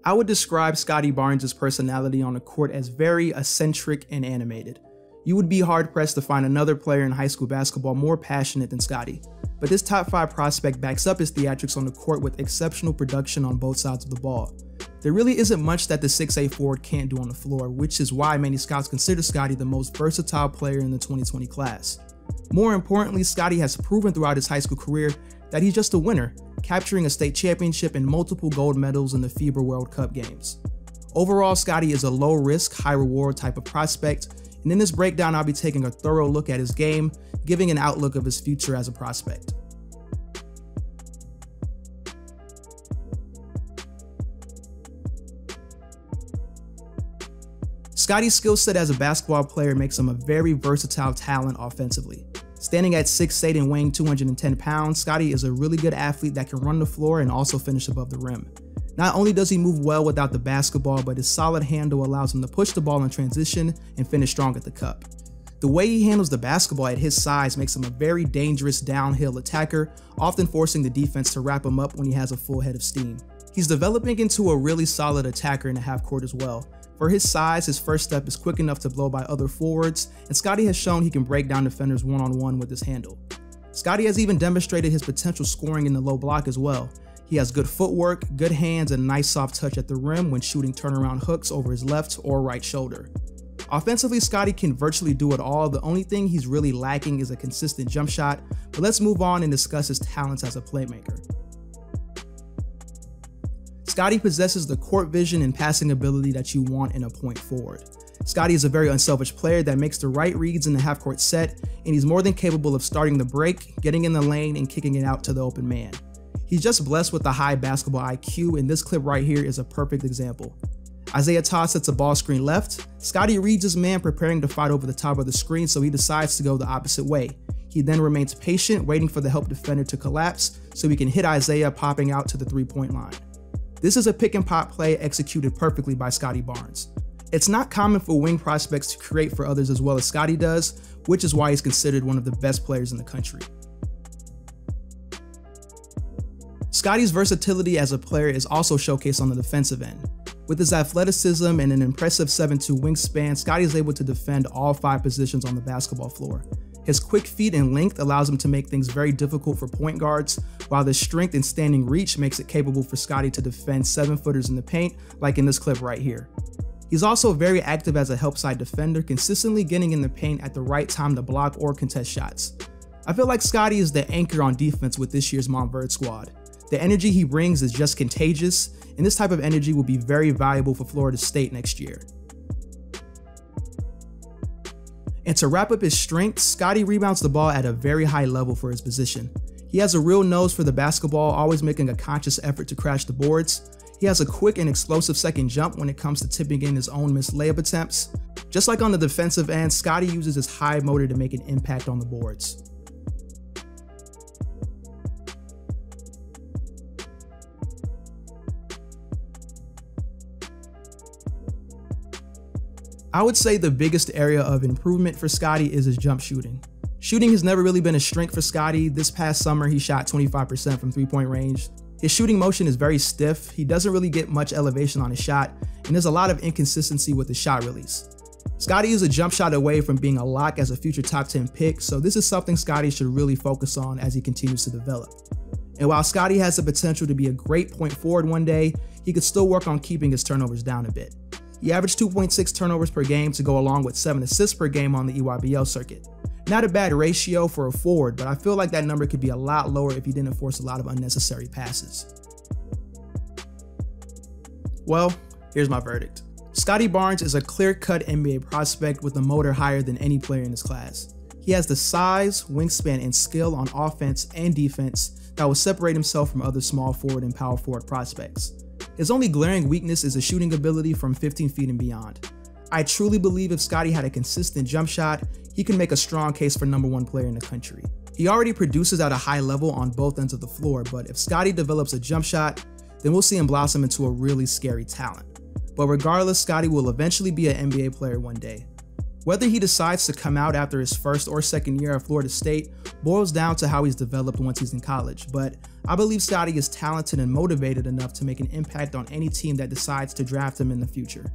I would describe Scottie Barnes' personality on the court as very eccentric and animated. You would be hard-pressed to find another player in high school basketball more passionate than Scottie. But this top 5 prospect backs up his theatrics on the court with exceptional production on both sides of the ball. There really isn't much that the 6'8" forward can't do on the floor, which is why many scouts consider Scottie the most versatile player in the 2020 class. More importantly, Scottie has proven throughout his high school career that he's just a winner, capturing a state championship and multiple gold medals in the FIBA World Cup games. Overall, Scottie is a low-risk, high-reward type of prospect, and in this breakdown I'll be taking a thorough look at his game, giving an outlook of his future as a prospect. Scottie's skill set as a basketball player makes him a very versatile talent offensively. Standing at 6'8" and weighing 210 pounds, Scottie is a really good athlete that can run the floor and also finish above the rim. Not only does he move well without the basketball, but his solid handle allows him to push the ball in transition and finish strong at the cup. The way he handles the basketball at his size makes him a very dangerous downhill attacker, often forcing the defense to wrap him up when he has a full head of steam. He's developing into a really solid attacker in the half court as well. For his size, his first step is quick enough to blow by other forwards, and Scottie has shown he can break down defenders one-on-one with his handle. Scottie has even demonstrated his potential scoring in the low block as well. He has good footwork, good hands, and a nice soft touch at the rim when shooting turnaround hooks over his left or right shoulder. Offensively, Scottie can virtually do it all. The only thing he's really lacking is a consistent jump shot, but let's move on and discuss his talents as a playmaker. Scottie possesses the court vision and passing ability that you want in a point forward. Scottie is a very unselfish player that makes the right reads in the half-court set, and he's more than capable of starting the break, getting in the lane, and kicking it out to the open man. He's just blessed with a high basketball IQ, and this clip right here is a perfect example. Isaiah Todd sets a ball screen left. Scottie reads his man preparing to fight over the top of the screen, so he decides to go the opposite way. He then remains patient, waiting for the help defender to collapse so he can hit Isaiah popping out to the three-point line. This is a pick and pop play executed perfectly by Scottie Barnes. It's not common for wing prospects to create for others as well as Scottie does, which is why he's considered one of the best players in the country. Scottie's versatility as a player is also showcased on the defensive end. With his athleticism and an impressive 7'2" wingspan, Scottie is able to defend all 5 positions on the basketball floor. His quick feet and length allows him to make things very difficult for point guards, while his strength and standing reach makes it capable for Scottie to defend 7-footers in the paint, like in this clip right here. He's also very active as a help side defender, consistently getting in the paint at the right time to block or contest shots. I feel like Scottie is the anchor on defense with this year's Montverde squad. The energy he brings is just contagious, and this type of energy will be very valuable for Florida State next year. And to wrap up his strengths, Scottie rebounds the ball at a very high level for his position. He has a real nose for the basketball, always making a conscious effort to crash the boards. He has a quick and explosive second jump when it comes to tipping in his own missed layup attempts. Just like on the defensive end, Scottie uses his high motor to make an impact on the boards. I would say the biggest area of improvement for Scottie is his jump shooting. Shooting has never really been a strength for Scottie. This past summer, he shot 25% from three-point range. His shooting motion is very stiff. He doesn't really get much elevation on his shot, and there's a lot of inconsistency with his shot release. Scottie is a jump shot away from being a lock as a future top 10 pick, so this is something Scottie should really focus on as he continues to develop. And while Scottie has the potential to be a great point forward one day, he could still work on keeping his turnovers down a bit. He averaged 2.6 turnovers per game to go along with 7 assists per game on the EYBL circuit. Not a bad ratio for a forward, but I feel like that number could be a lot lower if he didn't force a lot of unnecessary passes. Well, here's my verdict. Scottie Barnes is a clear-cut NBA prospect with a motor higher than any player in his class. He has the size, wingspan, and skill on offense and defense that will separate himself from other small forward and power forward prospects. His only glaring weakness is his shooting ability from 15 feet and beyond. I truly believe if Scottie had a consistent jump shot, he can make a strong case for #1 player in the country. He already produces at a high level on both ends of the floor, but if Scottie develops a jump shot, then we'll see him blossom into a really scary talent. But regardless, Scottie will eventually be an NBA player one day. Whether he decides to come out after his first or second year at Florida State boils down to how he's developed once he's in college, but I believe Scottie is talented and motivated enough to make an impact on any team that decides to draft him in the future.